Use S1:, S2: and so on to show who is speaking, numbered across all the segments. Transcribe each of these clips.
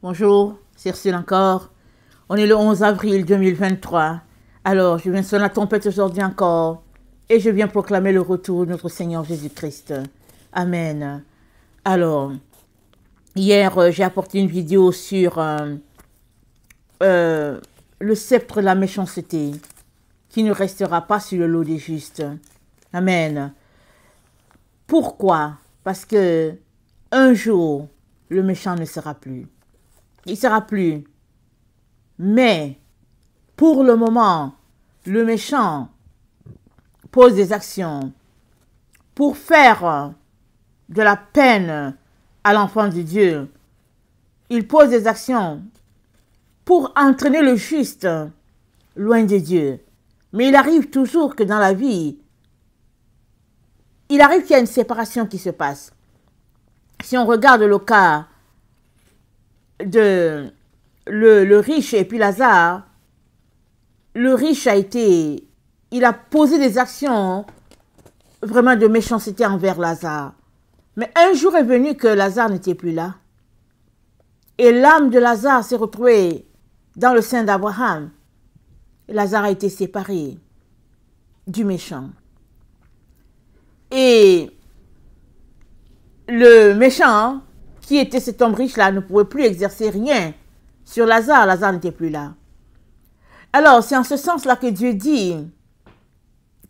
S1: Bonjour, c'est Ursule encore. On est le 11 avril 2023. Alors, je viens sonner la trompette aujourd'hui encore et je viens proclamer le retour de notre Seigneur Jésus-Christ. Amen. Alors, hier, j'ai apporté une vidéo sur le sceptre de la méchanceté qui ne restera pas sur le lot des justes. Amen. Pourquoi? Parce que un jour, le méchant ne sera plus. Il ne sera plus. Mais, pour le moment, le méchant pose des actions pour faire de la peine à l'enfant de Dieu. Il pose des actions pour entraîner le juste loin de Dieu. Mais il arrive toujours que dans la vie, il arrive qu'il y a une séparation qui se passe. Si on regarde le cas de le riche et puis Lazare, le riche il a posé des actions vraiment de méchanceté envers Lazare. Mais un jour est venu que Lazare n'était plus là. Et l'âme de Lazare s'est retrouvée dans le sein d'Abraham. Lazare a été séparé du méchant. Et le méchant, qui était cet homme riche-là, ne pouvait plus exercer rien sur Lazare. Lazare n'était plus là. Alors, c'est en ce sens-là que Dieu dit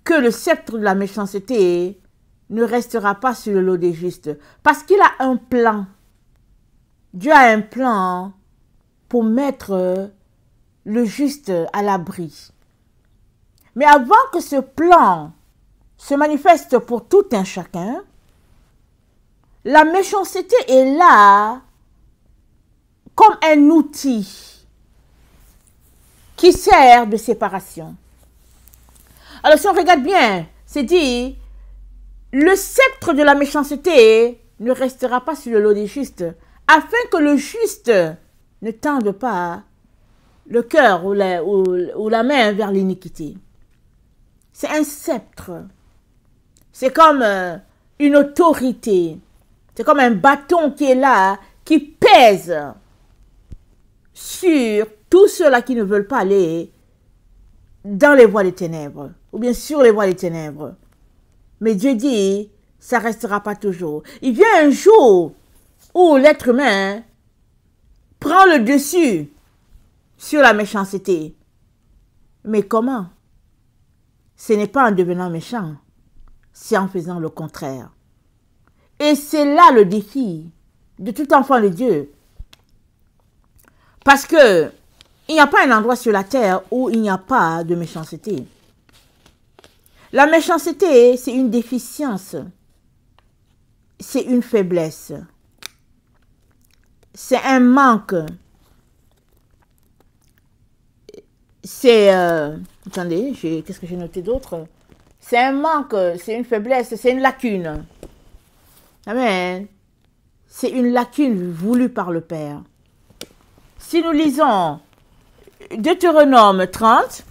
S1: que le sceptre de la méchanceté ne restera pas sur le lot des justes. Parce qu'il a un plan. Dieu a un plan pour mettre le juste à l'abri. Mais avant que ce plan se manifeste pour tout un chacun, la méchanceté est là comme un outil qui sert de séparation. Alors si on regarde bien, c'est dit, le sceptre de la méchanceté ne restera pas sur le lot des justes, afin que le juste ne tende pas le cœur ou la main vers l'iniquité. C'est un sceptre. C'est comme une autorité. C'est comme un bâton qui est là, qui pèse sur tous ceux-là qui ne veulent pas aller dans les voies des ténèbres, ou bien sur les voies des ténèbres. Mais Dieu dit, ça ne restera pas toujours. Il vient un jour où l'être humain prend le dessus sur la méchanceté. Mais comment? Ce n'est pas en devenant méchant, c'est en faisant le contraire. Et c'est là le défi de tout enfant de Dieu. Parce que il n'y a pas un endroit sur la terre où il n'y a pas de méchanceté. La méchanceté, c'est une déficience. C'est une faiblesse. C'est un manque. C'est... attendez, qu'est-ce que j'ai noté d'autre? C'est un manque, c'est une faiblesse, c'est une lacune. Amen. C'est une lacune voulue par le Père. Si nous lisons Deutéronome 30,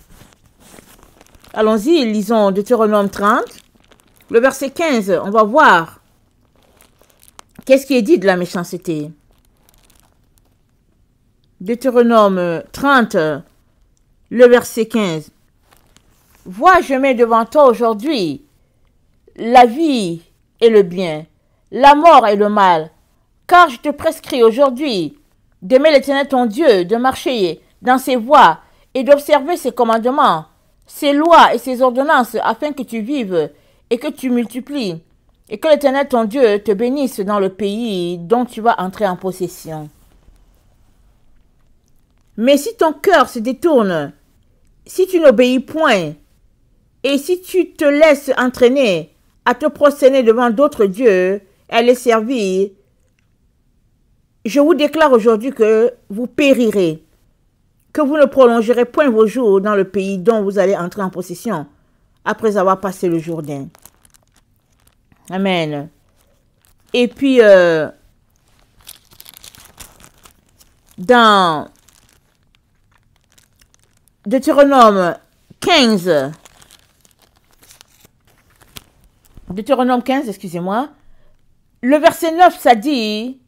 S1: allons-y, lisons Deutéronome 30, le verset 15, on va voir qu'est-ce qui est dit de la méchanceté. Deutéronome 30, le verset 15. Vois, je mets devant toi aujourd'hui la vie et le bien, la mort et le mal, car je te prescris aujourd'hui d'aimer l'Éternel ton Dieu, de marcher dans ses voies et d'observer ses commandements, ses lois et ses ordonnances, afin que tu vives et que tu multiplies, et que l'Éternel ton Dieu te bénisse dans le pays dont tu vas entrer en possession. Mais si ton cœur se détourne, si tu n'obéis point, et si tu te laisses entraîner à te prosterner devant d'autres dieux, à les servir, je vous déclare aujourd'hui que vous périrez, que vous ne prolongerez point vos jours dans le pays dont vous allez entrer en possession, après avoir passé le Jourdain. Amen. Et puis, dans Deutéronome 15, excusez-moi, le verset 9, ça dit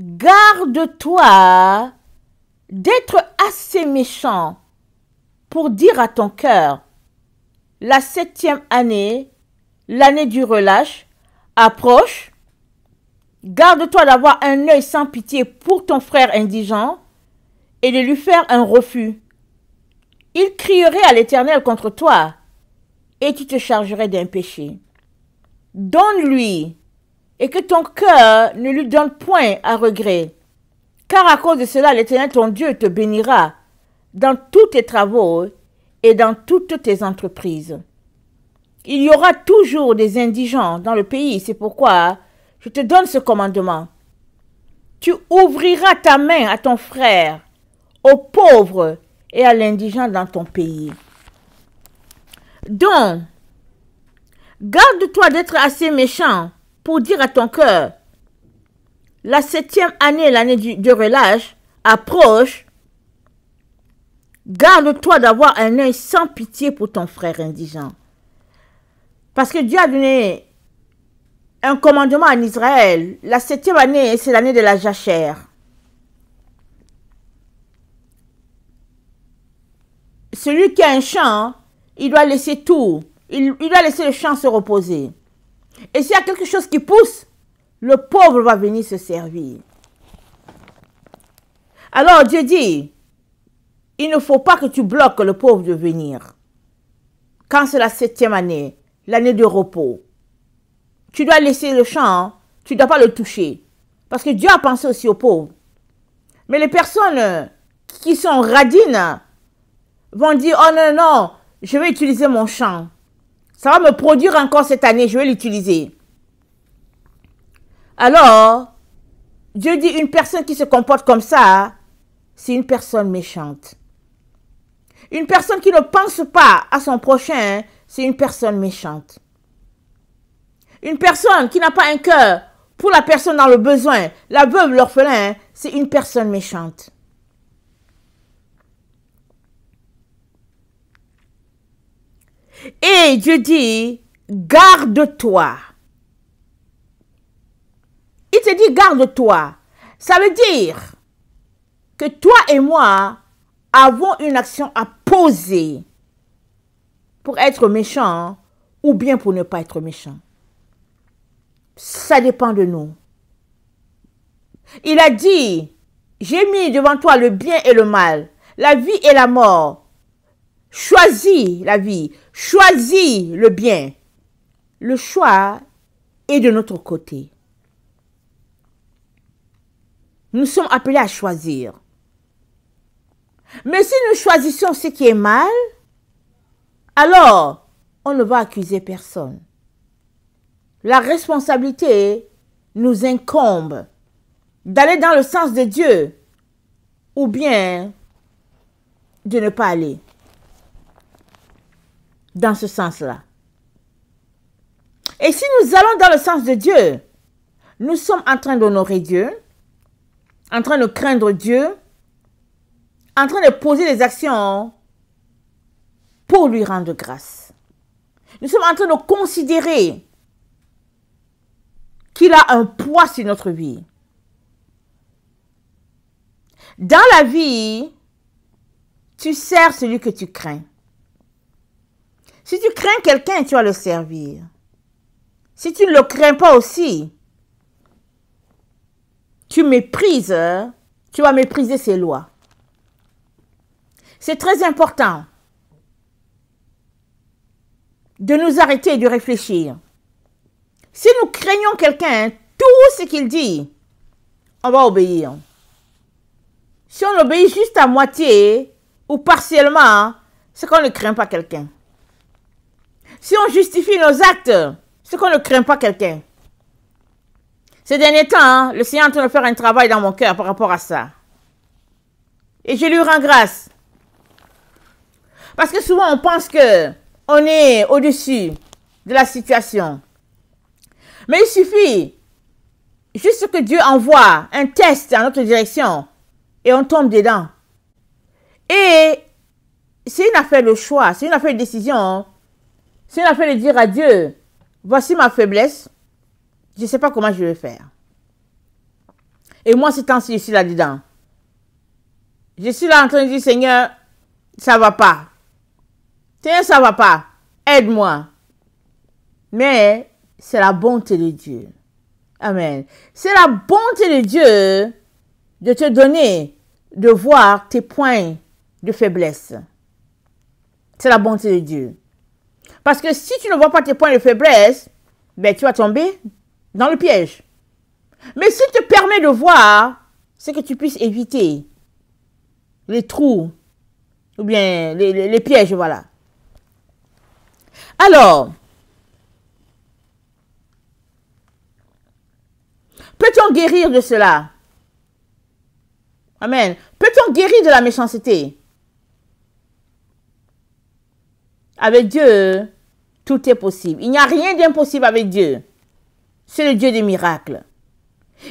S1: garde-toi d'être assez méchant pour dire à ton cœur, la 7e année, l'année du relâche, approche. Garde-toi d'avoir un œil sans pitié pour ton frère indigent et de lui faire un refus. Il crierait à l'Éternel contre toi et tu te chargerais d'un péché. Donne-lui et que ton cœur ne lui donne point à regret. Car à cause de cela, l'Éternel ton Dieu te bénira dans tous tes travaux et dans toutes tes entreprises. Il y aura toujours des indigents dans le pays, c'est pourquoi je te donne ce commandement. Tu ouvriras ta main à ton frère, aux pauvres et à l'indigent dans ton pays. Donc, garde-toi d'être assez méchant pour dire à ton cœur, la 7e année, l'année de relâche, approche. Garde-toi d'avoir un œil sans pitié pour ton frère indigent. Parce que Dieu a donné un commandement en Israël. La 7e année, c'est l'année de la jachère. Celui qui a un champ, il doit laisser tout. Il doit laisser le champ se reposer. Et s'il y a quelque chose qui pousse, le pauvre va venir se servir. Alors Dieu dit, il ne faut pas que tu bloques le pauvre de venir. Quand c'est la 7e année, l'année de repos, tu dois laisser le champ, tu ne dois pas le toucher. Parce que Dieu a pensé aussi aux pauvres. Mais les personnes qui sont radines vont dire, oh non, non, je vais utiliser mon champ. Ça va me produire encore cette année, je vais l'utiliser. Alors, Dieu dit, une personne qui se comporte comme ça, c'est une personne méchante. Une personne qui ne pense pas à son prochain, c'est une personne méchante. Une personne qui n'a pas un cœur pour la personne dans le besoin, la veuve, l'orphelin, c'est une personne méchante. Et Dieu dit, garde-toi. Il te dit, garde-toi. Ça veut dire que toi et moi avons une action à poser pour être méchant ou bien pour ne pas être méchant. Ça dépend de nous. Il a dit, j'ai mis devant toi le bien et le mal, la vie et la mort. Choisis la vie, choisis le bien. Le choix est de notre côté. Nous sommes appelés à choisir. Mais si nous choisissons ce qui est mal, alors on ne va accuser personne. La responsabilité nous incombe d'aller dans le sens de Dieu ou bien de ne pas aller dans ce sens-là. Et si nous allons dans le sens de Dieu, nous sommes en train d'honorer Dieu, en train de craindre Dieu, en train de poser des actions pour lui rendre grâce. Nous sommes en train de considérer qu'il a un poids sur notre vie. Dans la vie, tu sers celui que tu crains. Si tu crains quelqu'un, tu vas le servir. Si tu ne le crains pas aussi, tu méprises, tu vas mépriser ses lois. C'est très important de nous arrêter et de réfléchir. Si nous craignons quelqu'un, tout ce qu'il dit, on va obéir. Si on obéit juste à moitié ou partiellement, c'est qu'on ne craint pas quelqu'un. Si on justifie nos actes, c'est qu'on ne craint pas quelqu'un. Ces derniers temps, le Seigneur est en train de faire un travail dans mon cœur par rapport à ça. Et je lui rends grâce. Parce que souvent, on pense qu'on est au-dessus de la situation. Mais il suffit juste que Dieu envoie un test dans notre direction et on tombe dedans. Et c'est une affaire de choix, c'est une affaire de décision. C'est une affaire de dire à Dieu, voici ma faiblesse, je ne sais pas comment je vais faire. Et moi, ce temps-ci, je suis là-dedans. Je suis là en train de dire, Seigneur, ça va pas. Seigneur, ça va pas. Aide-moi. Mais c'est la bonté de Dieu. Amen. C'est la bonté de Dieu de te donner, de voir tes points de faiblesse. C'est la bonté de Dieu. Parce que si tu ne vois pas tes points de faiblesse, ben tu vas tomber dans le piège. Mais s'il te permet de voir, c'est que tu puisses éviter les trous ou bien les pièges, voilà. Alors, peut-on guérir de cela? Amen. Peut-on guérir de la méchanceté? Avec Dieu, tout est possible. Il n'y a rien d'impossible avec Dieu. C'est le Dieu des miracles.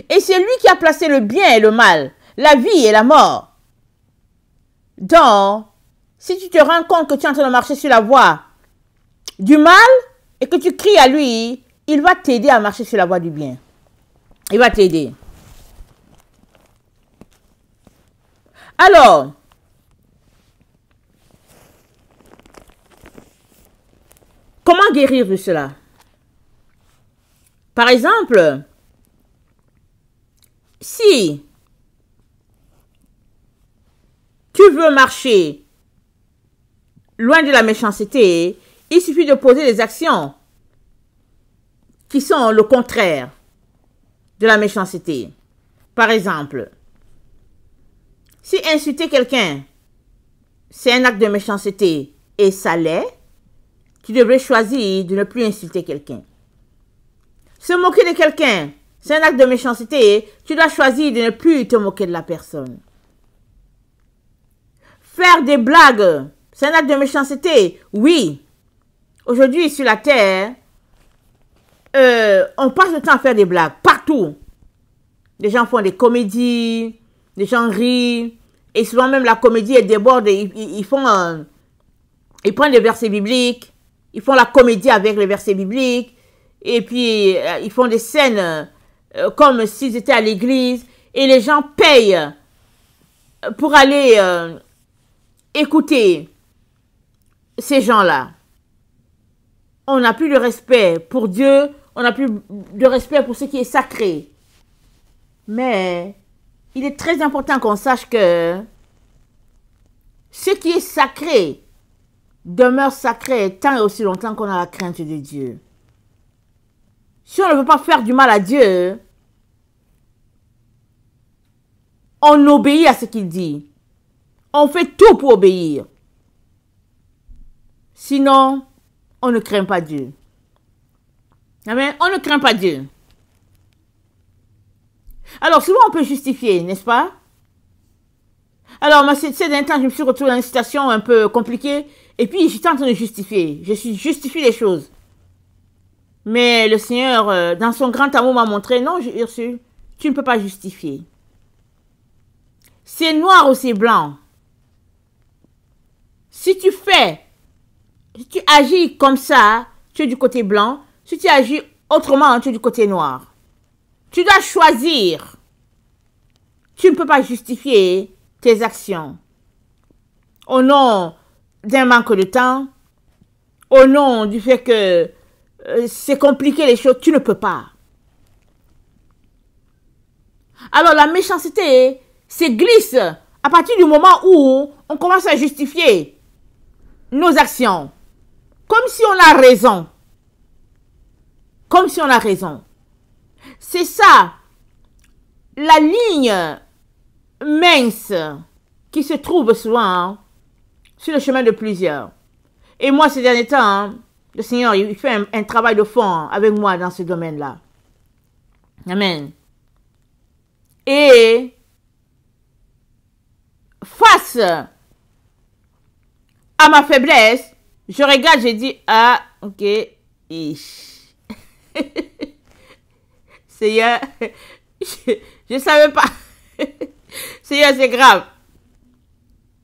S1: Et c'est lui qui a placé le bien et le mal, la vie et la mort. Donc, si tu te rends compte que tu es en train de marcher sur la voie du mal et que tu cries à lui, il va t'aider à marcher sur la voie du bien. Il va t'aider. Alors, comment guérir de cela? Par exemple, si tu veux marcher loin de la méchanceté, il suffit de poser des actions qui sont le contraire de la méchanceté. Par exemple, si insulter quelqu'un, c'est un acte de méchanceté et ça l'est, tu devrais choisir de ne plus insulter quelqu'un. Se moquer de quelqu'un, c'est un acte de méchanceté, tu dois choisir de ne plus te moquer de la personne. Faire des blagues, c'est un acte de méchanceté, oui. Aujourd'hui, sur la terre, on passe le temps à faire des blagues, partout. Les gens font des comédies, les gens rient, et souvent même la comédie est déborde, ils prennent des versets bibliques, ils font la comédie avec les versets bibliques, et puis ils font des scènes comme s'ils étaient à l'église, et les gens payent pour aller écouter ces gens-là. On n'a plus de respect pour Dieu, on n'a plus de respect pour ce qui est sacré. Mais il est très important qu'on sache que ce qui est sacré demeure sacré tant et aussi longtemps qu'on a la crainte de Dieu. Si on ne veut pas faire du mal à Dieu, on obéit à ce qu'il dit. On fait tout pour obéir. Sinon, on ne craint pas Dieu. Amen. On ne craint pas Dieu. Alors, souvent, on peut justifier, n'est-ce pas? Alors, moi, ces derniers temps, je me suis retrouvée dans une situation un peu compliquée. Et puis, j'étais en train de justifier. Je justifie les choses. Mais le Seigneur, dans son grand amour, m'a montré, non, Ursule, tu ne peux pas justifier. C'est noir ou c'est blanc. Si tu agis comme ça, tu es du côté blanc. Si tu agis autrement, tu es du côté noir. Tu dois choisir. Tu ne peux pas justifier tes actions. Au nom d'un manque de temps, au nom du fait que c'est compliqué les choses, tu ne peux pas. Alors la méchanceté se glisse à partir du moment où on commence à justifier nos actions. Comme si on a raison. Comme si on a raison. C'est ça, la ligne mince qui se trouve souvent sur le chemin de plusieurs. Et moi, ces derniers temps, le Seigneur, il fait un travail de fond avec moi dans ce domaine-là. Amen. Et face à ma faiblesse, je regarde, je dis, ah, ok, Seigneur, je ne savais pas. Seigneur, c'est grave.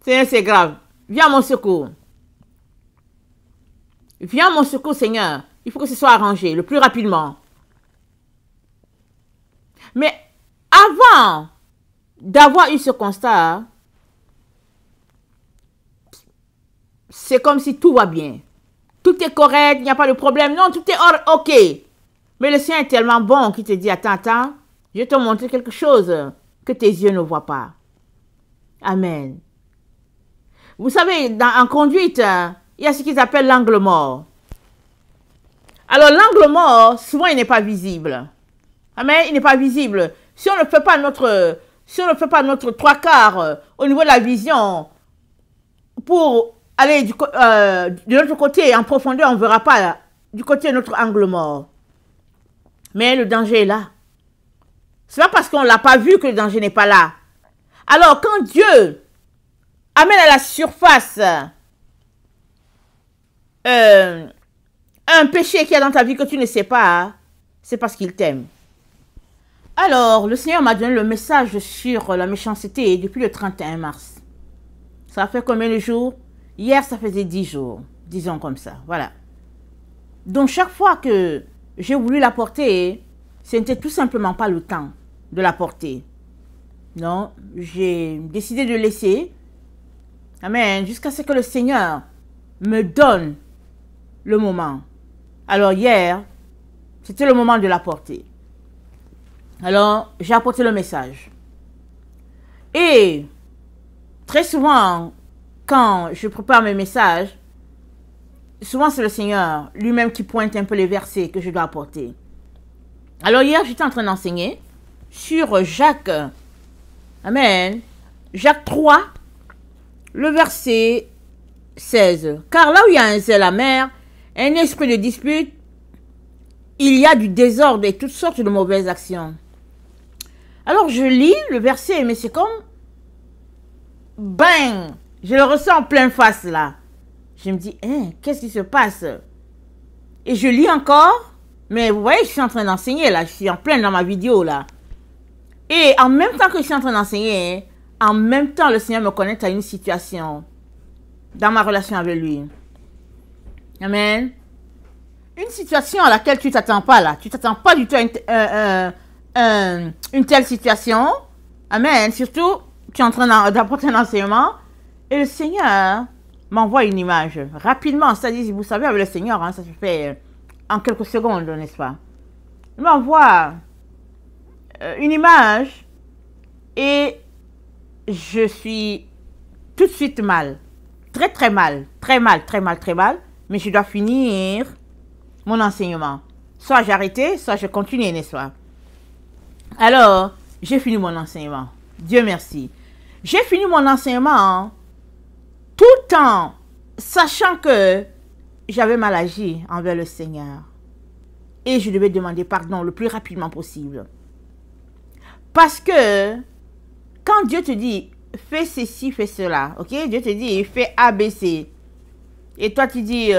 S1: Seigneur, c'est grave. Viens à mon secours. Viens à mon secours, Seigneur. Il faut que ce soit arrangé le plus rapidement. Mais avant d'avoir eu ce constat, c'est comme si tout va bien. Tout est correct, il n'y a pas de problème. Non, tout est OK. Mais le Seigneur est tellement bon qu'il te dit, attends, je vais te montrer quelque chose que tes yeux ne voient pas. Amen. Vous savez, en conduite, il y a ce qu'ils appellent l'angle mort. Alors, l'angle mort, souvent, il n'est pas visible. Amen, il n'est pas visible. Si on ne fait pas notre trois quarts au niveau de la vision pour aller de l'autre côté en profondeur, on ne verra pas du côté de notre angle mort. Mais le danger est là. Ce n'est pas parce qu'on ne l'a pas vu que le danger n'est pas là. Alors, quand Dieu amène à la surface un péché qu'il y a dans ta vie que tu ne sais pas, c'est parce qu'il t'aime. Alors, le Seigneur m'a donné le message sur la méchanceté depuis le 31 mars. Ça fait combien de jours? Hier, ça faisait 10 jours, disons comme ça, voilà. Donc, chaque fois que j'ai voulu la porter, ce n'était tout simplement pas le temps de la porter. Non, j'ai décidé de laisser. Amen, jusqu'à ce que le Seigneur me donne le moment. Alors, hier, c'était le moment de la porter. Alors, j'ai apporté le message. Et très souvent, quand je prépare mes messages, souvent c'est le Seigneur lui-même qui pointe un peu les versets que je dois apporter. Alors hier, j'étais en train d'enseigner sur Jacques, amen, Jacques 3, le verset 16. Car là où il y a un zèle amer, un esprit de dispute, il y a du désordre et toutes sortes de mauvaises actions. Alors je lis le verset, mais c'est comme, bang, je le ressens en pleine face là. Je me dis, qu'est-ce qui se passe? Et je lis encore, mais vous voyez, je suis en train d'enseigner là, je suis en plein dans ma vidéo là. Et en même temps que je suis en train d'enseigner, en même temps le Seigneur me connecte à une situation dans ma relation avec lui. Amen. Une situation à laquelle tu ne t'attends pas là, tu ne t'attends pas du tout à une telle situation. Amen. Surtout, tu es en train d'apporter un enseignement et le Seigneur m'envoie une image rapidement. C'est-à-dire, vous savez, avec le Seigneur, ça se fait en quelques secondes, n'est-ce pas? Il m'envoie une image et je suis tout de suite mal. Très, très mal. Très mal, très mal, très mal. Mais je dois finir mon enseignement. Soit j'ai arrêté, soit je continue, n'est-ce pas? Alors, j'ai fini mon enseignement. Dieu merci. J'ai fini mon enseignement tout en sachant que j'avais mal agi envers le Seigneur. Et je devais demander pardon le plus rapidement possible. Parce que quand Dieu te dit, fais ceci, fais cela, ok? Dieu te dit, fais A, B, C. Et toi, tu dis,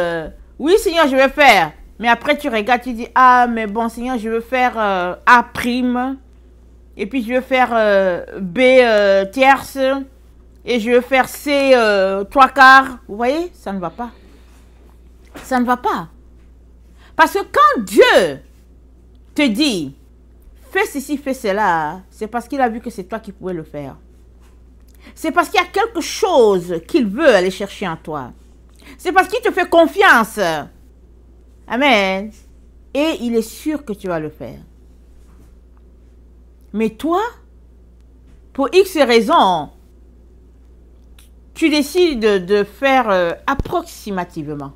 S1: oui, Seigneur, je vais faire. Mais après, tu regardes, tu dis, ah, mais bon, Seigneur, je veux faire A'. Et puis, je veux faire B tierce. Et je veux faire C trois quarts. Vous voyez, ça ne va pas. Ça ne va pas. Parce que quand Dieu te dit, fais ceci, fais cela, c'est parce qu'il a vu que c'est toi qui pouvais le faire. C'est parce qu'il y a quelque chose qu'il veut aller chercher en toi. C'est parce qu'il te fait confiance. Amen. Et il est sûr que tu vas le faire. Mais toi, pour X raisons, tu décides de faire approximativement.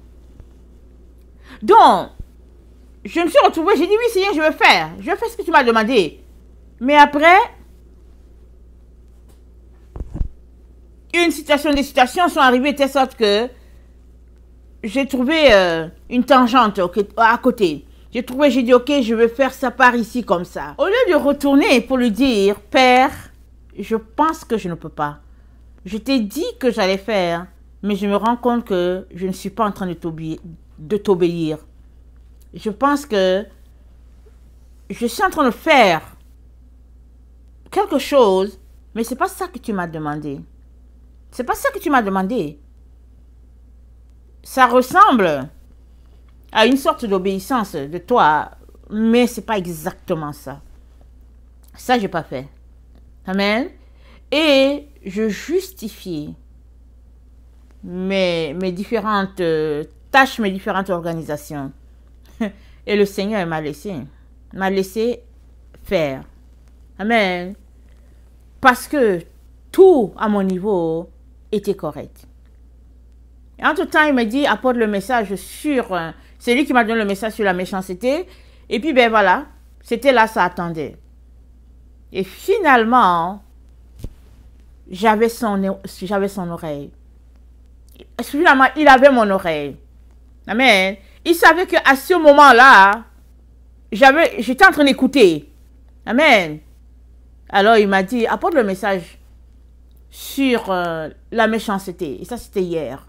S1: Donc, je me suis retrouvée, j'ai dit oui Seigneur, je vais faire ce que tu m'as demandé. Mais après, des situations sont arrivées de telle sorte que j'ai trouvé une tangente à côté. J'ai dit ok, je vais faire ça par ici comme ça. Au lieu de retourner pour lui dire, Père, je pense que je ne peux pas. Je t'ai dit que j'allais faire, mais je me rends compte que je ne suis pas en train de t'obéir. Je pense que je suis en train de faire quelque chose, mais ce n'est pas ça que tu m'as demandé. C'est pas ça que tu m'as demandé. Ça ressemble à une sorte d'obéissance de toi, mais ce n'est pas exactement ça. Ça, j'ai pas fait. Amen. Et je justifie mes différentes tâches, mes différentes organisations. Et le Seigneur m'a laissé faire. Amen. Parce que tout à mon niveau était correct. Et en tout temps, il m'a dit, apporte le message sur... c'est lui qui m'a donné le message sur la méchanceté. Et puis, ben voilà, c'était là, ça attendait. Et finalement, j'avais son oreille. Finalement, il avait mon oreille. Amen. Il savait qu'à ce moment-là, j'étais en train d'écouter. Amen. Alors, il m'a dit, apporte le message sur la méchanceté. Et ça, c'était hier.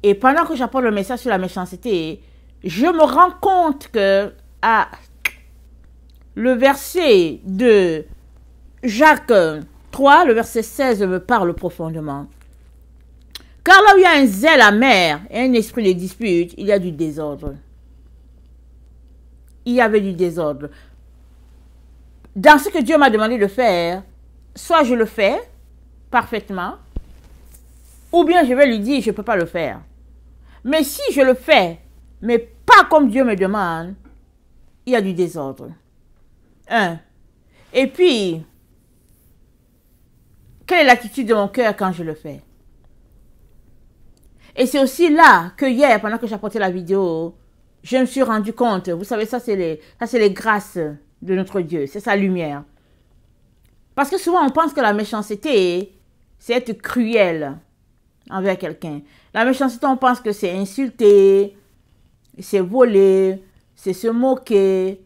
S1: Et pendant que j'apporte le message sur la méchanceté, je me rends compte que le verset de Jacques 3, le verset 16 me parle profondément. Car là où il y a un zèle amer et un esprit de dispute, il y a du désordre. Il y avait du désordre. Dans ce que Dieu m'a demandé de faire, soit je le fais parfaitement, ou bien je vais lui dire, je ne peux pas le faire. Mais si je le fais, mais pas comme Dieu me demande, il y a du désordre. Et puis, quelle est l'attitude de mon cœur quand je le fais? Et c'est aussi là que hier, pendant que j'apportais la vidéo, je me suis rendu compte, vous savez, ça c'est les grâces de notre Dieu, c'est sa lumière. Parce que souvent on pense que la méchanceté, c'est être cruel envers quelqu'un. La méchanceté, on pense que c'est insulter, c'est voler, c'est se moquer,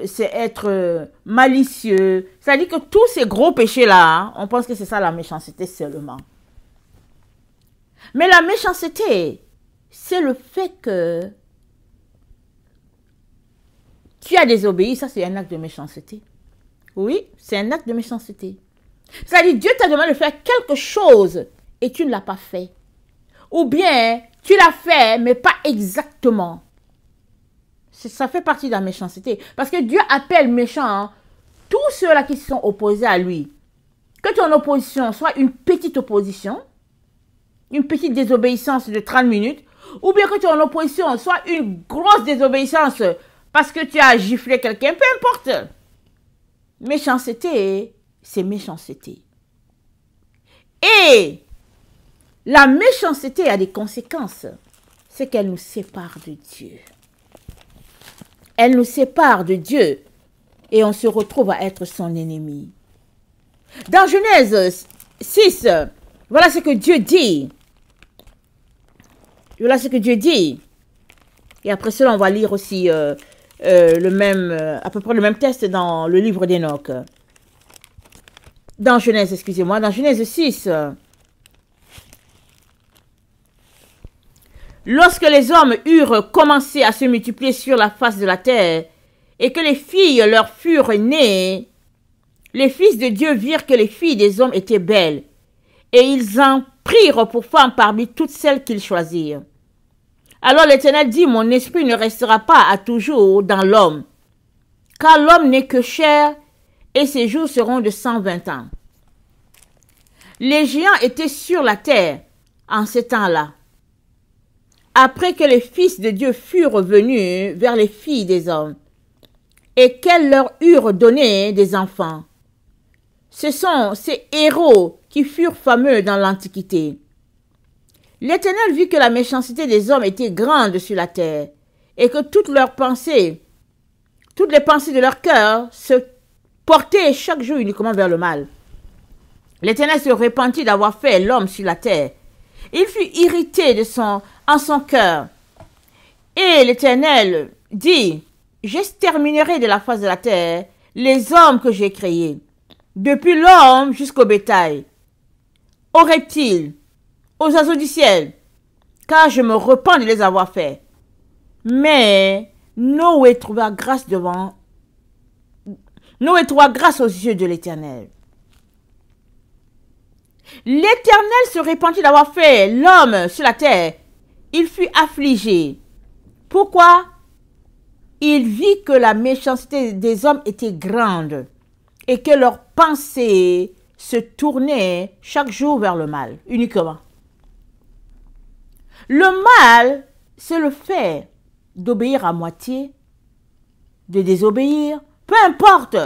S1: c'est être malicieux. C'est-à-dire que tous ces gros péchés-là, on pense que c'est ça la méchanceté seulement. Mais la méchanceté, c'est le fait que tu as désobéi, ça c'est un acte de méchanceté. Oui, c'est un acte de méchanceté. C'est-à-dire Dieu t'a demandé de faire quelque chose et tu ne l'as pas fait. Ou bien tu l'as fait mais pas exactement. Ça fait partie de la méchanceté. Parce que Dieu appelle méchants tous ceux-là qui sont opposés à lui. Que ton opposition soit une petite opposition, une petite désobéissance de 30 minutes, ou bien que ton opposition soit une grosse désobéissance parce que tu as giflé quelqu'un, peu importe. Méchanceté, c'est méchanceté. Et la méchanceté a des conséquences. C'est qu'elle nous sépare de Dieu. Elle nous sépare de Dieu et on se retrouve à être son ennemi. Dans Genèse 6, voilà ce que Dieu dit. Voilà ce que Dieu dit. Et après cela, on va lire aussi à peu près le même texte dans le livre d'Enoch. Dans Genèse, excusez-moi, dans Genèse 6. Lorsque les hommes eurent commencé à se multiplier sur la face de la terre, et que les filles leur furent nées, les fils de Dieu virent que les filles des hommes étaient belles, et ils en prirent pour femmes parmi toutes celles qu'ils choisirent. Alors l'Éternel dit, mon esprit ne restera pas à toujours dans l'homme, car l'homme n'est que chair, et ses jours seront de 120 ans. Les géants étaient sur la terre en ce temps-là, après que les fils de Dieu furent venus vers les filles des hommes, et qu'elles leur eurent donné des enfants. Ce sont ces héros qui furent fameux dans l'Antiquité. L'Éternel vit que la méchanceté des hommes était grande sur la terre, et que toutes les pensées de leur cœur se portaient chaque jour uniquement vers le mal. L'Éternel se repentit d'avoir fait l'homme sur la terre. Il fut irrité en son cœur. Et l'Éternel dit, j'exterminerai de la face de la terre les hommes que j'ai créés, depuis l'homme jusqu'au bétail, aux reptiles, aux oiseaux du ciel, car je me repens de les avoir faits. Mais Noé trouva grâce aux yeux de l'Éternel. L'Éternel se repentit d'avoir fait l'homme sur la terre. Il fut affligé. Pourquoi? il vit que la méchanceté des hommes était grande et que leurs pensées se tournaient chaque jour vers le mal, uniquement. Le mal, c'est le fait d'obéir à moitié, de désobéir, peu importe.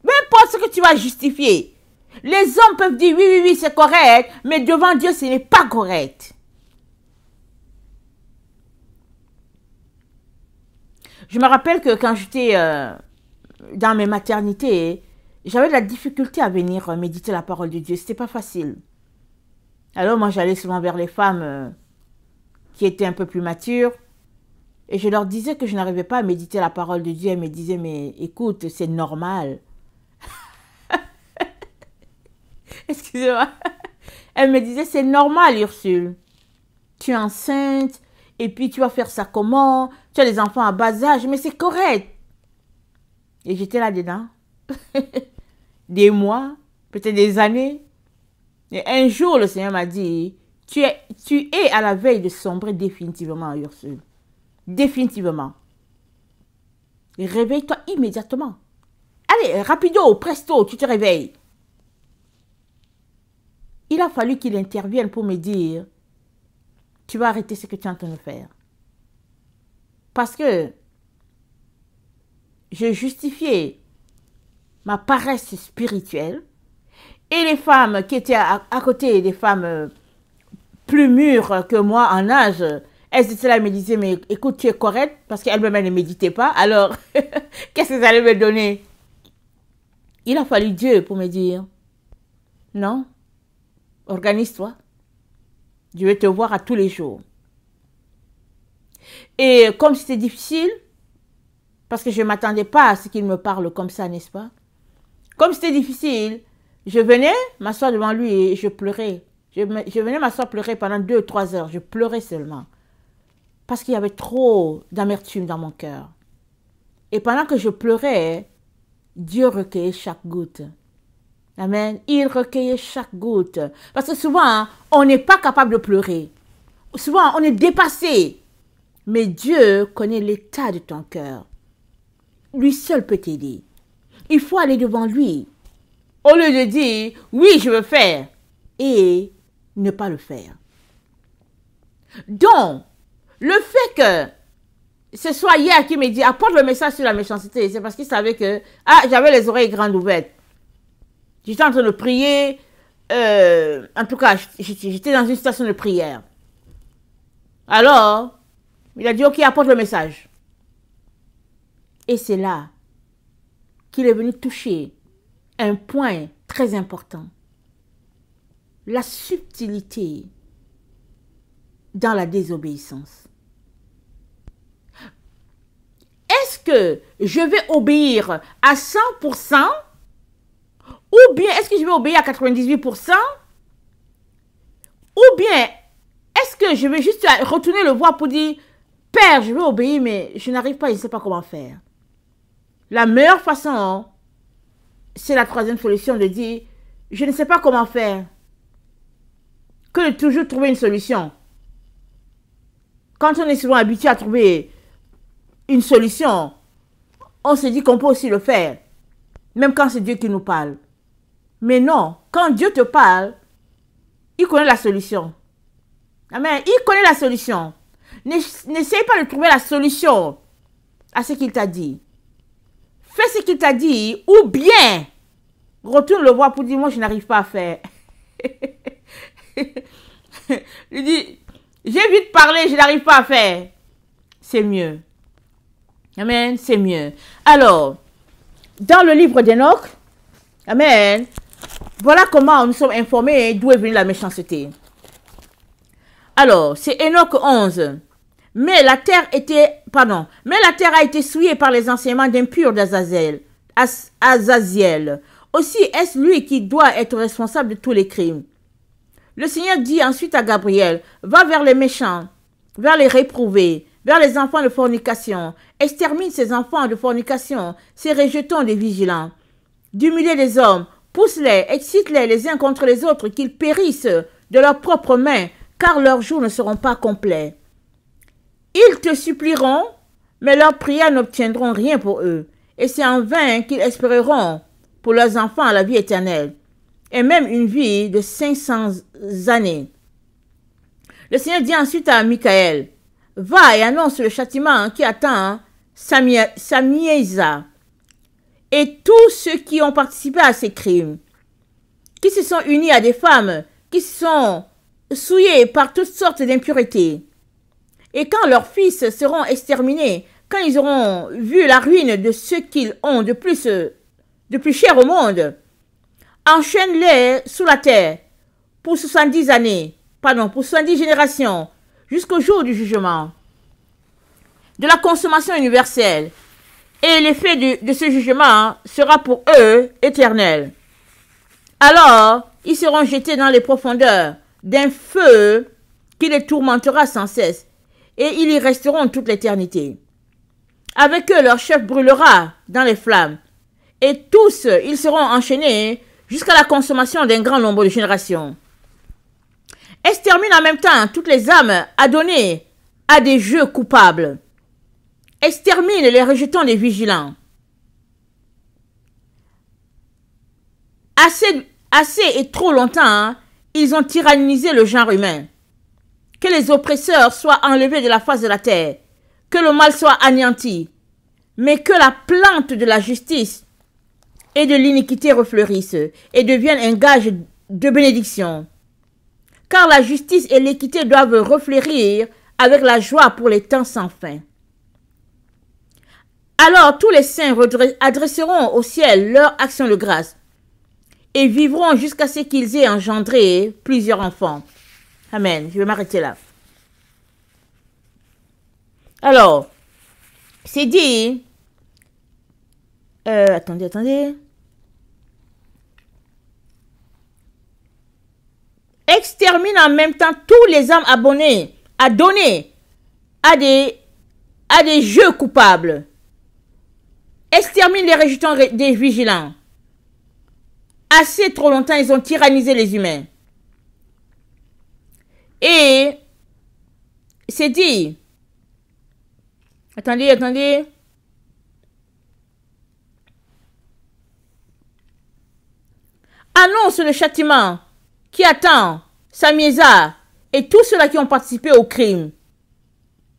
S1: Peu importe ce que tu vas justifier. Les hommes peuvent dire oui, oui, oui, c'est correct, mais devant Dieu, ce n'est pas correct. Je me rappelle que quand j'étais dans mes maternités, j'avais de la difficulté à venir méditer la parole de Dieu. C'était pas facile. Alors moi, j'allais souvent vers les femmes qui étaient un peu plus matures. Et je leur disais que je n'arrivais pas à méditer la parole de Dieu. Elles me disaient, mais écoute, c'est normal. Excusez-moi. Elle me disait, c'est normal, Ursule. Tu es enceinte, et puis tu vas faire ça comment? Tu as des enfants à bas âge, mais c'est correct. Et j'étais là-dedans. Des mois, peut-être des années. Et un jour, le Seigneur m'a dit, tu es à la veille de sombrer définitivement, Ursule. Définitivement. Réveille-toi immédiatement. Allez, rapido, presto, tu te réveilles. Il a fallu qu'il intervienne pour me dire, tu vas arrêter ce que tu es en train de faire. Parce que je justifiais ma paresse spirituelle et les femmes qui étaient à côté, des femmes plus mûres que moi en âge, elles étaient là et me disaient, mais écoute, tu es correcte, parce qu'elles-mêmes ne méditaient pas, alors qu'est-ce que ça allait me donner? Il a fallu Dieu pour me dire, non, organise-toi, je vais te voir à tous les jours. Et comme c'était difficile, parce que je ne m'attendais pas à ce qu'il me parle comme ça, n'est-ce pas? Comme c'était difficile, je venais m'asseoir devant lui et je pleurais. Je venais m'asseoir pleurer pendant 2 ou 3 heures. Je pleurais seulement. Parce qu'il y avait trop d'amertume dans mon cœur. Et pendant que je pleurais, Dieu recueillait chaque goutte. Amen. Il recueillait chaque goutte. Parce que souvent, on n'est pas capable de pleurer. Souvent, on est dépassé. Mais Dieu connaît l'état de ton cœur. Lui seul peut t'aider. Il faut aller devant lui. Au lieu de dire, oui, je veux faire. Et ne pas le faire. Donc, le fait que ce soit hier qui me dit, apporte le message sur la méchanceté, c'est parce qu'il savait que, j'avais les oreilles grandes ouvertes. J'étais en train de prier, en tout cas, j'étais dans une station de prière. Alors, il a dit, ok, apporte le message. Et c'est là qu'il est venu toucher un point très important. La subtilité dans la désobéissance. Est-ce que je vais obéir à 100% ou bien est-ce que je vais obéir à 98% ou bien est-ce que je vais juste retourner le voir pour dire Père, je vais obéir mais je n'arrive pas, je ne sais pas comment faire. La meilleure façon, c'est la troisième solution de dire je ne sais pas comment faire que de toujours trouver une solution. Quand on est souvent habitué à trouver une solution, on se dit qu'on peut aussi le faire, même quand c'est Dieu qui nous parle. Mais non, quand Dieu te parle, il connaît la solution. Amen. Il connaît la solution. N'essaye pas de trouver la solution à ce qu'il t'a dit. Fais ce qu'il t'a dit ou bien retourne le voir pour dire moi je n'arrive pas à faire. Il dit j'ai vite parlé, je n'arrive pas à faire. C'est mieux. Amen, c'est mieux. Alors, dans le livre d'Enoch, amen, voilà comment nous sommes informés d'où est venue la méchanceté. Alors, c'est Enoch 11. Mais la terre a été souillée par les enseignements d'impurs d'Azaziel. Aussi est-ce lui qui doit être responsable de tous les crimes. Le Seigneur dit ensuite à Gabriel, va vers les méchants, vers les réprouvés, vers les enfants de fornication, extermine ces enfants de fornication, ces rejetons des vigilants. Du milieu des hommes, pousse-les, excite-les les uns contre les autres, qu'ils périssent de leurs propres mains, car leurs jours ne seront pas complets. Ils te supplieront, mais leurs prières n'obtiendront rien pour eux, et c'est en vain qu'ils espéreront pour leurs enfants la vie éternelle, et même une vie de 500 années. Le Seigneur dit ensuite à Michaël, « Va et annonce le châtiment qui attend Samiéza et tous ceux qui ont participé à ces crimes, qui se sont unis à des femmes qui sont souillées par toutes sortes d'impuretés. Et quand leurs fils seront exterminés, quand ils auront vu la ruine de ce qu'ils ont de plus cher au monde, enchaîne-les sous la terre pour 70 années, pour 70 générations, jusqu'au jour du jugement, de la consommation universelle. Et l'effet de ce jugement sera pour eux éternel. Alors, ils seront jetés dans les profondeurs d'un feu qui les tourmentera sans cesse, et ils y resteront toute l'éternité. Avec eux, leur chef brûlera dans les flammes, et tous, ils seront enchaînés jusqu'à la consommation d'un grand nombre de générations. Extermine en même temps toutes les âmes adonnées à des jeux coupables. Extermine les rejetants des vigilants. Assez et trop longtemps, ils ont tyrannisé le genre humain. Que les oppresseurs soient enlevés de la face de la terre, que le mal soit anéanti, mais que la plante de la justice et de l'iniquité refleurisse et devienne un gage de bénédiction. Car la justice et l'équité doivent refleurir avec la joie pour les temps sans fin. Alors tous les saints adresseront au ciel leur action de grâce et vivront jusqu'à ce qu'ils aient engendré plusieurs enfants. Amen. Je vais m'arrêter là. Alors, c'est dit... attendez. Extermine en même temps tous les âmes adonnés à des jeux coupables. Extermine les rejetants des vigilants. Assez trop longtemps, ils ont tyrannisé les humains. Et c'est dit. Attendez. Annonce le châtiment qui attend Samiéza et tous ceux-là qui ont participé au crime,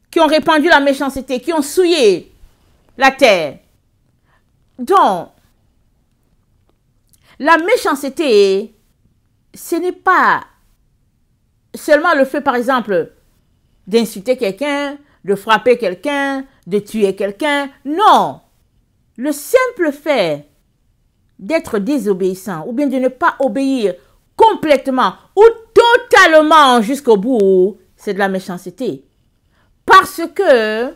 S1: qui ont répandu la méchanceté, qui ont souillé la terre. Donc, la méchanceté, ce n'est pas seulement le fait, par exemple, d'insulter quelqu'un, de frapper quelqu'un, de tuer quelqu'un. Non, le simple fait d'être désobéissant ou bien de ne pas obéir complètement ou totalement jusqu'au bout, c'est de la méchanceté. Parce que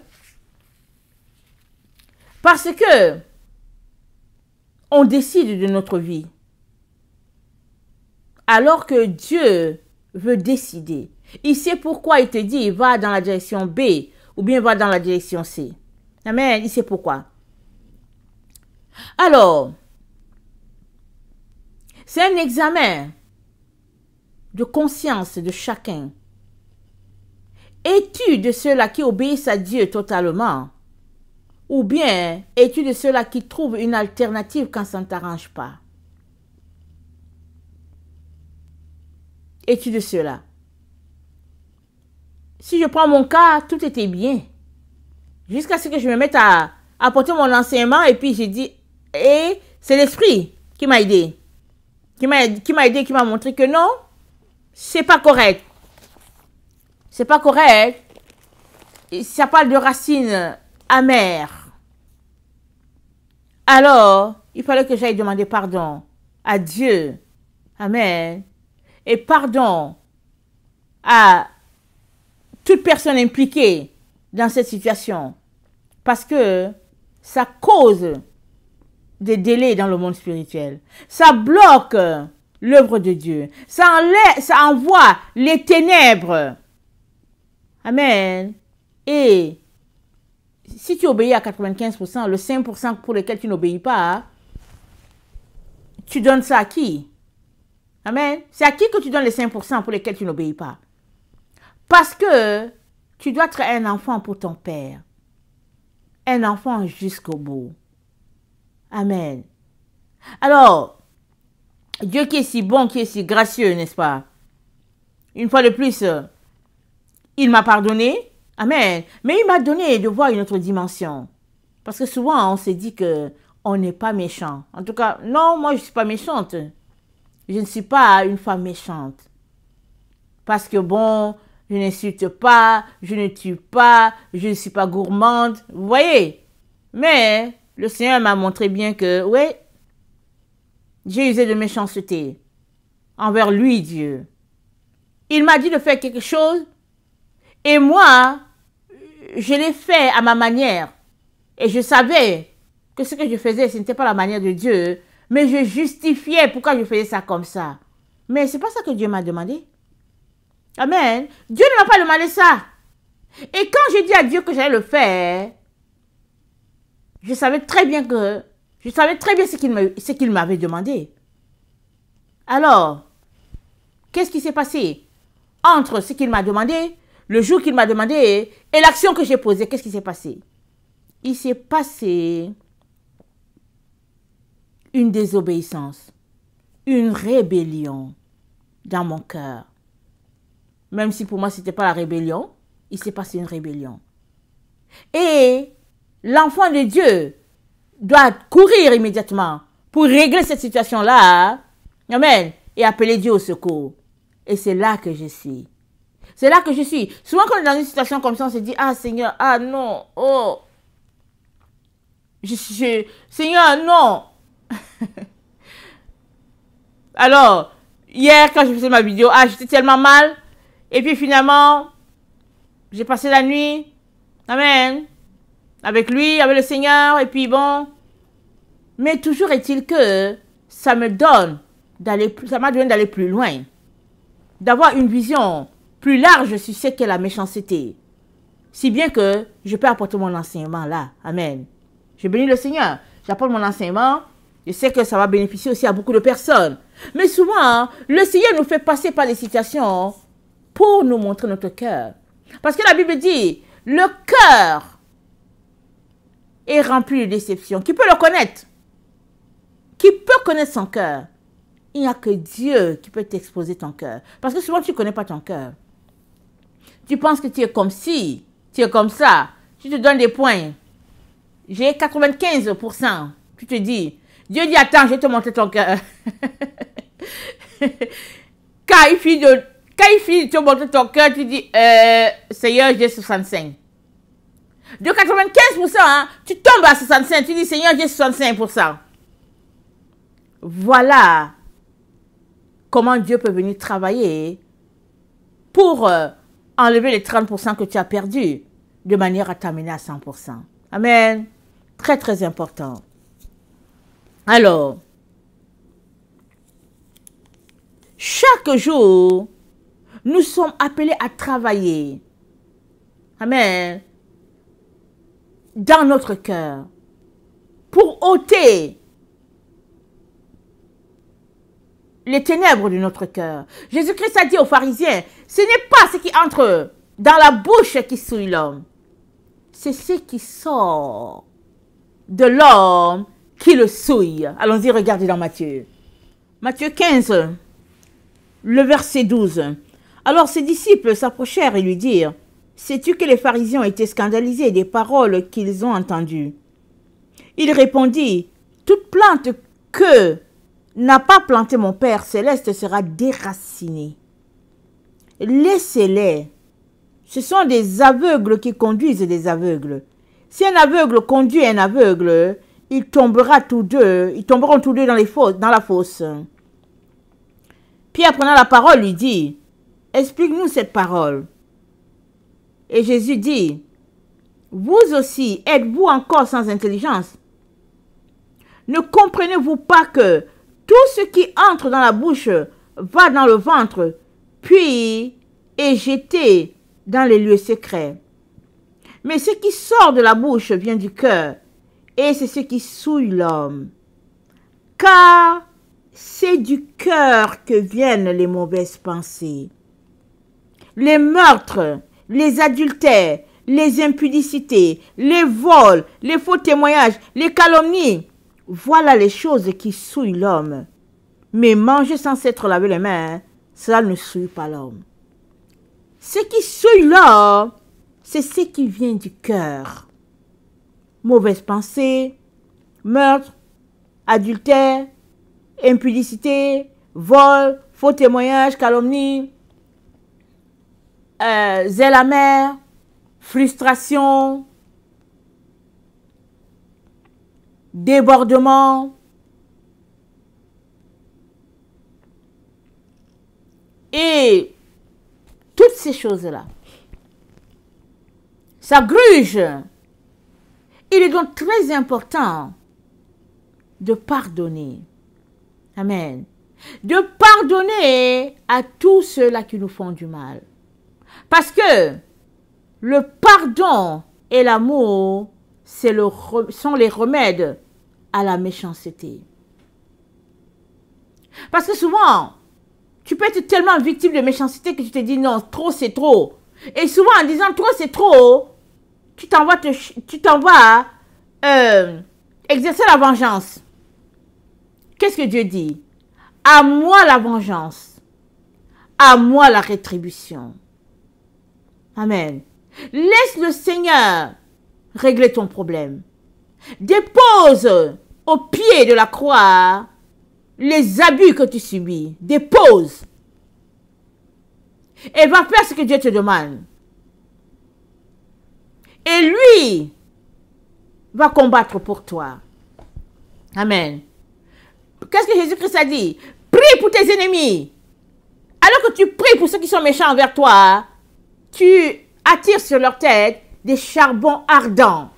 S1: on décide de notre vie. Alors que Dieu veut décider. Il sait pourquoi il te dit va dans la direction B ou bien va dans la direction C. Amen. Il sait pourquoi. Alors, c'est un examen de conscience de chacun. Es-tu de ceux-là qui obéissent à Dieu totalement? Ou bien es-tu de ceux-là qui trouvent une alternative quand ça ne t'arrange pas? Es-tu de ceux-là? Si je prends mon cas, tout était bien. Jusqu'à ce que je me mette à apporter mon enseignement et puis j'ai dit, c'est l'esprit qui m'a aidé. Qui m'a montré que non, c'est pas correct. C'est pas correct. Ça parle de racines amères. Alors, il fallait que j'aille demander pardon à Dieu. Amen. Et pardon à toute personne impliquée dans cette situation. Parce que ça cause des délais dans le monde spirituel. Ça bloque l'œuvre de Dieu. Ça envoie les ténèbres. Amen. Et si tu obéis à 95%, le 5% pour lequel tu n'obéis pas, tu donnes ça à qui? Amen. C'est à qui que tu donnes les 5% pour lesquels tu n'obéis pas? Parce que tu dois être un enfant pour ton père. un enfant jusqu'au bout. Amen. Alors, Dieu qui est si bon, qui est si gracieux, n'est-ce pas? Une fois de plus, il m'a pardonné. Amen. Mais il m'a donné de voir une autre dimension. Parce que souvent, on s'est dit que on n'est pas méchant. En tout cas, non, moi, je ne suis pas méchante. Je ne suis pas une femme méchante. Parce que bon, je n'insulte pas, je ne tue pas, je ne suis pas gourmande. Vous voyez? Mais le Seigneur m'a montré bien que, oui, j'ai usé de méchanceté envers lui, Dieu. Il m'a dit de faire quelque chose et moi, je l'ai fait à ma manière. Et je savais que ce que je faisais, ce n'était pas la manière de Dieu, mais je justifiais pourquoi je faisais ça comme ça. Mais ce n'est pas ça que Dieu m'a demandé. Amen. Dieu ne m'a pas demandé ça. Et quand j'ai dit à Dieu que j'allais le faire, je savais très bien ce qu'il m'avait demandé. Alors, qu'est-ce qui s'est passé entre ce qu'il m'a demandé, le jour qu'il m'a demandé et l'action que j'ai posée? Qu'est-ce qui s'est passé? Il s'est passé une désobéissance, une rébellion dans mon cœur. Même si pour moi, ce n'était pas la rébellion, il s'est passé une rébellion. Et l'enfant de Dieu doit courir immédiatement pour régler cette situation-là. Amen. Et appeler Dieu au secours. Et c'est là que je suis. C'est là que je suis. Souvent, quand on est dans une situation comme ça, on se dit, ah Seigneur, ah non, oh. Seigneur, non. Alors, hier, quand je faisais ma vidéo, ah, j'étais tellement mal. Et puis finalement, j'ai passé la nuit, amen, avec lui, avec le Seigneur, et puis bon. Mais toujours est-il que ça m'a donné d'aller plus loin, d'avoir une vision plus large sur ce qu'est la méchanceté. Si bien que je peux apporter mon enseignement là, amen. Je bénis le Seigneur, j'apporte mon enseignement, je sais que ça va bénéficier aussi à beaucoup de personnes. Mais souvent, le Seigneur nous fait passer par des situations pour nous montrer notre cœur. Parce que la Bible dit, le cœur est rempli de déception. Qui peut le connaître? Qui peut connaître son cœur? Il n'y a que Dieu qui peut t'exposer ton cœur. Parce que souvent, tu ne connais pas ton cœur. Tu penses que tu es comme ci, tu es comme ça. Tu te donnes des points. J'ai 95%. Tu te dis, Dieu dit, attends, je vais te montrer ton cœur. Quand il finit de te montrer ton cœur, tu dis, Seigneur, j'ai 65. De 95%, hein, tu tombes à 65, tu dis, Seigneur, j'ai 65%. Voilà comment Dieu peut venir travailler pour enlever les 30% que tu as perdus de manière à t'amener à 100%. Amen. Très, très important. Alors, chaque jour, nous sommes appelés à travailler. Amen. Dans notre cœur. Pour ôter les ténèbres de notre cœur. Jésus-Christ a dit aux pharisiens, ce n'est pas ce qui entre dans la bouche qui souille l'homme. C'est ce qui sort de l'homme qui le souille. Allons-y, regardez dans Matthieu. Matthieu 15, le verset 12. Alors ses disciples s'approchèrent et lui dirent, sais-tu que les pharisiens ont été scandalisés des paroles qu'ils ont entendues? Il répondit, toute plante que n'a pas planté mon Père céleste sera déracinée. Laissez-les. Ce sont des aveugles qui conduisent des aveugles. Si un aveugle conduit un aveugle, ils tomberont tous deux dans la fosse. Pierre, prenant la parole, lui dit, explique-nous cette parole. Et Jésus dit, vous aussi, êtes-vous encore sans intelligence? Ne comprenez-vous pas que tout ce qui entre dans la bouche va dans le ventre, puis est jeté dans les lieux secrets? Mais ce qui sort de la bouche vient du cœur, et c'est ce qui souille l'homme. Car c'est du cœur que viennent les mauvaises pensées, les meurtres, les adultères, les impudicités, les vols, les faux témoignages, les calomnies. Voilà les choses qui souillent l'homme. Mais manger sans s'être lavé les mains, cela ne souille pas l'homme. Ce qui souille l'homme, c'est ce qui vient du cœur. Mauvaise pensée, meurtre, adultère, impudicité, vol, faux témoignage, calomnie, zèle amer, frustration, débordement. Et toutes ces choses-là, ça gruge. Il est donc très important de pardonner. Amen. De pardonner à tous ceux-là qui nous font du mal. Parce que le pardon et l'amour, sont les remèdes à la méchanceté. Parce que souvent, tu peux être tellement victime de méchanceté que tu te dis non, trop c'est trop. Et souvent en disant trop c'est trop, tu t'en vas exercer la vengeance. Qu'est-ce que Dieu dit? À moi la vengeance, à moi la rétribution. Amen. Laisse le Seigneur régler ton problème. Dépose au pied de la croix les abus que tu subis. Dépose. Et va faire ce que Dieu te demande. Et lui va combattre pour toi. Amen. Qu'est-ce que Jésus-Christ a dit? Prie pour tes ennemis. Alors que tu pries pour ceux qui sont méchants envers toi, tu attires sur leur tête des charbons ardents.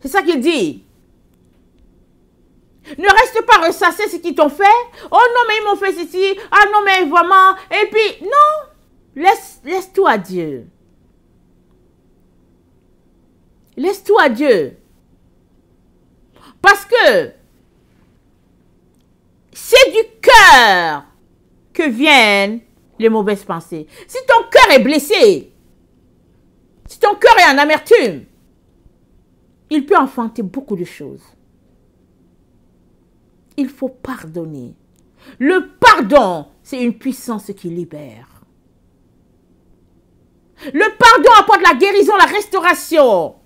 S1: C'est ça qu'il dit. Ne reste pas ressasser ce qu'ils t'ont fait. Oh non, mais ils m'ont fait ceci. Ah non, mais vraiment. Et puis, non. Laisse tout à Dieu. Laisse tout à Dieu. Parce que c'est du cœur que viennent les mauvaises pensées. Si ton cœur est blessé, si ton cœur est en amertume, il peut enfanter beaucoup de choses. Il faut pardonner. Le pardon, c'est une puissance qui libère. Le pardon apporte la guérison, la restauration.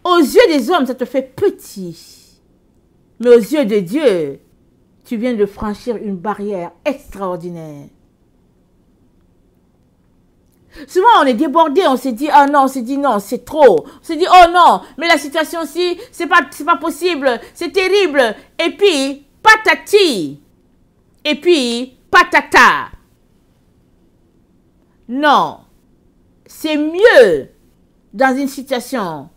S1: Aux yeux des hommes, ça te fait petit. Mais aux yeux de Dieu, tu viens de franchir une barrière extraordinaire. Souvent, on est débordé, on se dit, oh non, on se dit non, c'est trop. On se dit, oh non, mais la situation-ci, c'est pas possible, c'est terrible. Et puis, patati. Et puis, patata. Non, c'est mieux dans une situation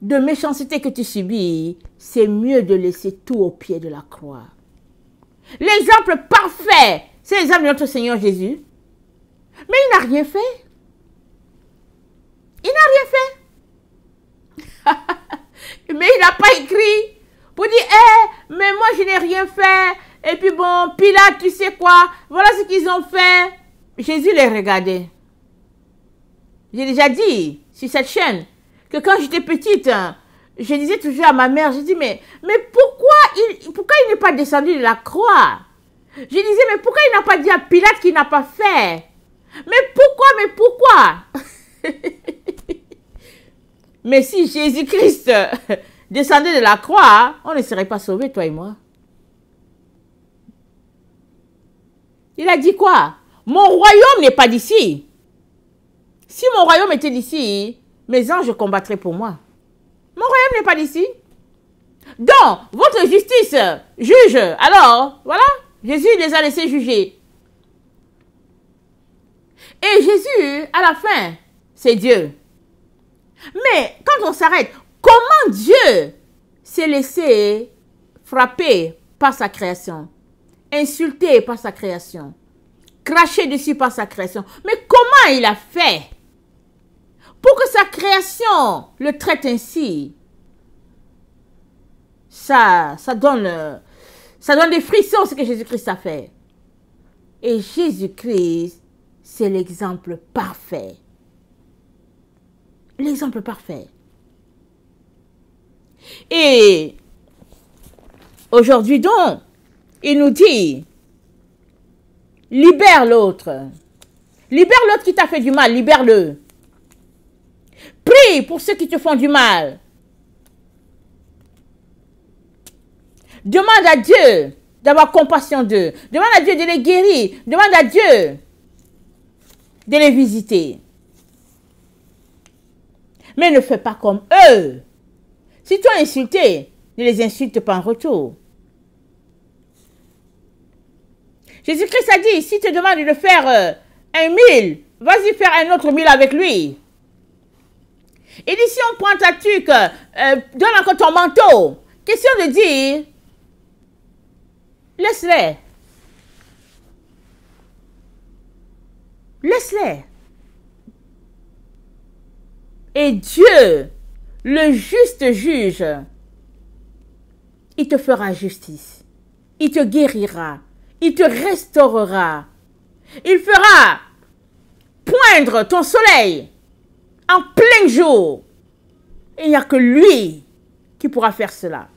S1: de méchanceté que tu subis, c'est mieux de laisser tout au pied de la croix. L'exemple parfait, c'est l'exemple de notre Seigneur Jésus. Mais il n'a rien fait. Il n'a rien fait. Mais il n'a pas écrit pour dire, mais moi je n'ai rien fait. Et puis bon, Pilate, tu sais quoi, voilà ce qu'ils ont fait. Jésus les regardait. J'ai déjà dit sur cette chaîne que quand j'étais petite, je disais toujours à ma mère, je dis, mais pourquoi il n'est pas descendu de la croix? Je disais, mais pourquoi il n'a pas dit à Pilate qu'il n'a pas fait? Mais pourquoi? Mais si Jésus-Christ descendait de la croix, on ne serait pas sauvés, toi et moi. Il a dit quoi? Mon royaume n'est pas d'ici. Si mon royaume était d'ici, mes anges combattraient pour moi. Mon royaume n'est pas d'ici. Donc, votre justice juge. Alors, voilà, Jésus les a laissés juger. Et Jésus, à la fin, c'est Dieu. Mais quand on s'arrête, comment Dieu s'est laissé frapper par sa création, insulter par sa création, cracher dessus par sa création? Mais comment il a fait pour que sa création le traite ainsi? Ça donne des frissons, ce que Jésus-Christ a fait. Et Jésus-Christ c'est l'exemple parfait. L'exemple parfait. Et aujourd'hui donc, il nous dit, libère l'autre. Libère l'autre qui t'a fait du mal, libère-le. Prie pour ceux qui te font du mal. Demande à Dieu d'avoir compassion d'eux. Demande à Dieu de les guérir. Demande à Dieu de les visiter. Mais ne fais pas comme eux. Si tu as insulté, ne les insulte pas en retour. Jésus-Christ a dit, si tu te demandes de faire 1 000, vas-y faire un autre 1000 avec lui. Il dit, si on prend ta tuque, donne encore ton manteau. Question de dire, laisse-les. Laisse-les. Et Dieu, le juste juge, il te fera justice. Il te guérira. Il te restaurera. Il fera poindre ton soleil en plein jour. Il n'y a que lui qui pourra faire cela.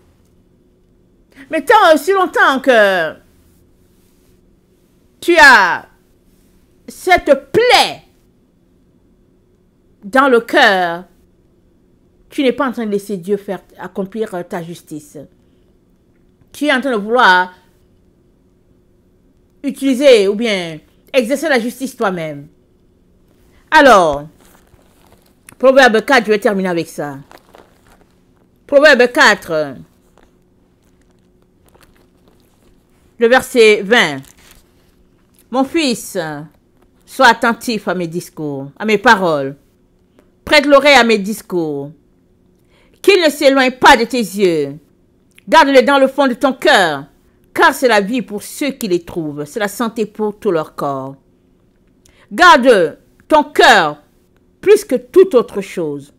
S1: Mais tant aussi longtemps que tu as cette plaie dans le cœur, tu n'es pas en train de laisser Dieu faire accomplir ta justice. Tu es en train de vouloir utiliser ou bien exercer la justice toi-même. Alors, Proverbe 4, je vais terminer avec ça. Proverbe 4, le verset 20. Mon fils, sois attentif à mes discours, à mes paroles. Prête l'oreille à mes discours. Qu'il ne s'éloigne pas de tes yeux. Garde-les dans le fond de ton cœur, car c'est la vie pour ceux qui les trouvent. C'est la santé pour tout leur corps. Garde ton cœur plus que toute autre chose,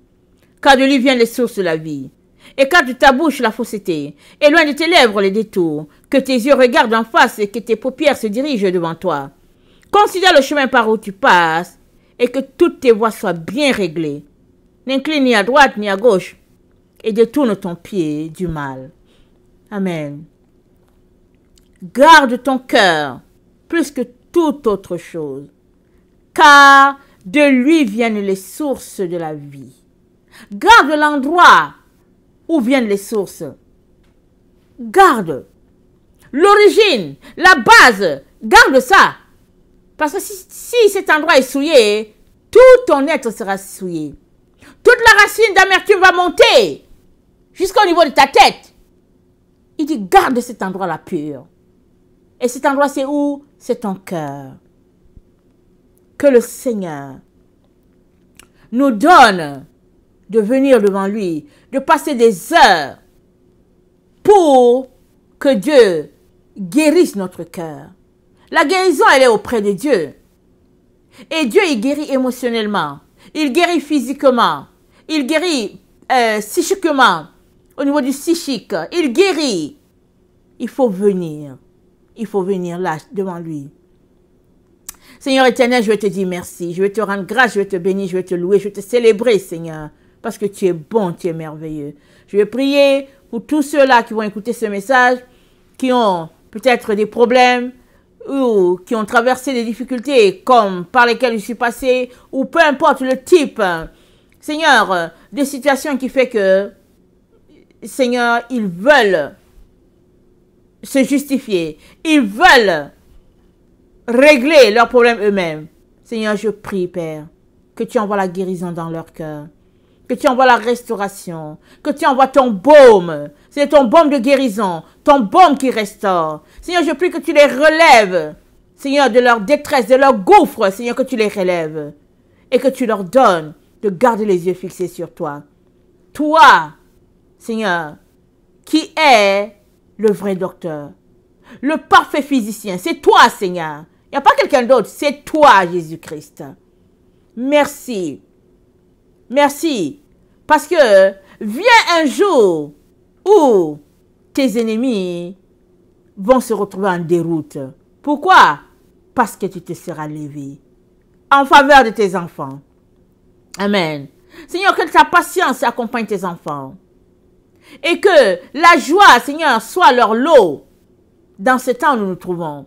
S1: car de lui viennent les sources de la vie. Écarte de ta bouche la fausseté, et loin de tes lèvres les détours, que tes yeux regardent en face et que tes paupières se dirigent devant toi. Considère le chemin par où tu passes, et que toutes tes voies soient bien réglées. N'incline ni à droite ni à gauche, et détourne ton pied du mal. Amen. Garde ton cœur plus que toute autre chose, car de lui viennent les sources de la vie. Garde l'endroit où viennent les sources. Garde l'origine, la base. Garde ça. Parce que si cet endroit est souillé, tout ton être sera souillé. Toute la racine d'amertume va monter jusqu'au niveau de ta tête. Il dit, garde cet endroit-là pur. Et cet endroit, c'est où? C'est ton cœur. Que le Seigneur nous donne de venir devant lui, de passer des heures pour que Dieu guérisse notre cœur. La guérison, elle est auprès de Dieu. Et Dieu, il guérit émotionnellement. Il guérit physiquement. Il guérit psychiquement. Au niveau du psychique, il guérit. Il faut venir. Il faut venir là, devant lui. Seigneur éternel, je vais te dire merci. Je vais te rendre grâce, je vais te bénir, je vais te louer, je vais te célébrer, Seigneur. Parce que tu es bon, tu es merveilleux. Je vais prier pour tous ceux-là qui vont écouter ce message, qui ont peut-être des problèmes, ou qui ont traversé des difficultés comme par lesquelles je suis passé, ou peu importe le type, Seigneur, de situation qui fait que, Seigneur, ils veulent se justifier. Ils veulent régler leurs problèmes eux-mêmes. Seigneur, je prie, Père, que tu envoies la guérison dans leur cœur, que tu envoies la restauration, que tu envoies ton baume. C'est ton baume de guérison, ton baume qui restaure. Seigneur, je prie que tu les relèves, Seigneur, de leur détresse, de leur gouffre, Seigneur, que tu les relèves et que tu leur donnes de garder les yeux fixés sur toi. Toi, Seigneur, qui est le vrai docteur, le parfait physicien, c'est toi, Seigneur. Il n'y a pas quelqu'un d'autre, c'est toi, Jésus-Christ. Merci. Merci. Parce que vient un jour où tes ennemis vont se retrouver en déroute. Pourquoi? Parce que tu te seras levé. en faveur de tes enfants. Amen. Seigneur, que ta patience accompagne tes enfants. Et que la joie, Seigneur, soit leur lot dans ce temps où nous nous trouvons.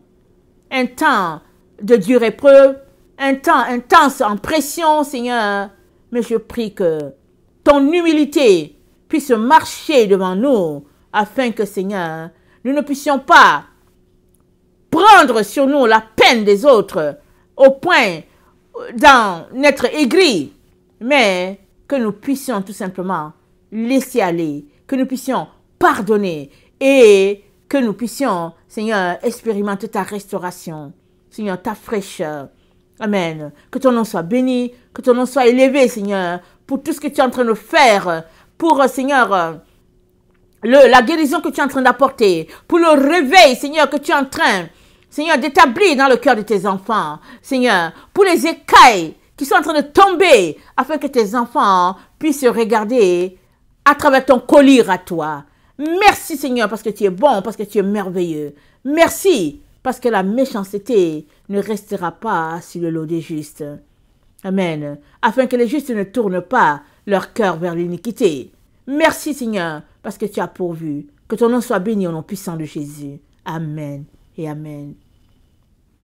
S1: Un temps de dure épreuve, un temps intense en pression, Seigneur. Mais je prie que ton humilité puisse marcher devant nous afin que, Seigneur, nous ne puissions pas prendre sur nous la peine des autres au point d'en être aigris, mais que nous puissions tout simplement laisser aller, que nous puissions pardonner et que nous puissions, Seigneur, expérimenter ta restauration, Seigneur, ta fraîcheur. Amen. Que ton nom soit béni, que ton nom soit élevé, Seigneur, pour tout ce que tu es en train de faire, pour, Seigneur, la guérison que tu es en train d'apporter, pour le réveil, Seigneur, que tu es en train, Seigneur, d'établir dans le cœur de tes enfants, Seigneur, pour les écailles qui sont en train de tomber, afin que tes enfants puissent regarder à travers ton collier à toi. Merci, Seigneur, parce que tu es bon, parce que tu es merveilleux. Merci, parce que la méchanceté ne restera pas sur le lot des justes. Amen. Afin que les justes ne tournent pas leur cœur vers l'iniquité. Merci, Seigneur, parce que tu as pourvu. Que ton nom soit béni au nom puissant de Jésus. Amen et amen.